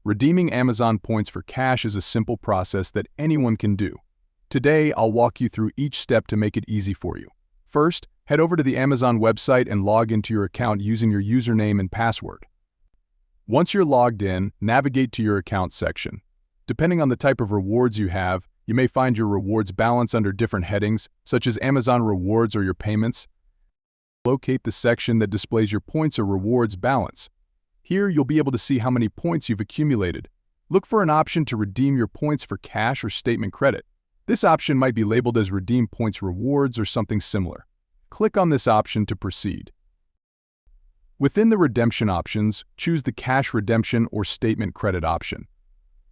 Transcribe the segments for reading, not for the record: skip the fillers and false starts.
Redeeming Amazon points for cash is a simple process that anyone can do. Today, I'll walk you through each step to make it easy for you. First, head over to the Amazon website and log into your account using your username and password. Once you're logged in, navigate to your account section. Depending on the type of rewards you have, you may find your rewards balance under different headings, such as Amazon Rewards or your payments. Locate the section that displays your points or rewards balance. Here, you'll be able to see how many points you've accumulated. Look for an option to redeem your points for cash or statement credit. This option might be labeled as Redeem Points Rewards or something similar. Click on this option to proceed. Within the redemption options, choose the Cash Redemption or Statement Credit option.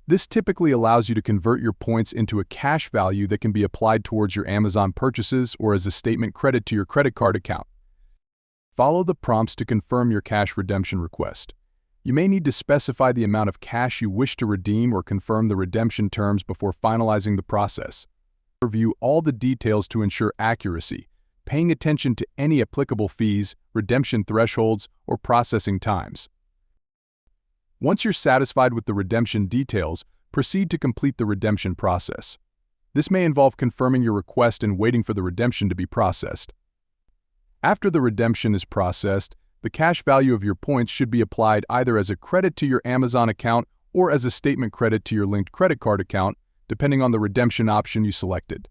This typically allows you to convert your points into a cash value that can be applied towards your Amazon purchases or as a statement credit to your credit card account. Follow the prompts to confirm your cash redemption request. You may need to specify the amount of cash you wish to redeem or confirm the redemption terms before finalizing the process. Review all the details to ensure accuracy, paying attention to any applicable fees, redemption thresholds, or processing times. Once you're satisfied with the redemption details, proceed to complete the redemption process. This may involve confirming your request and waiting for the redemption to be processed. After the redemption is processed, the cash value of your points should be applied either as a credit to your Amazon account or as a statement credit to your linked credit card account, depending on the redemption option you selected.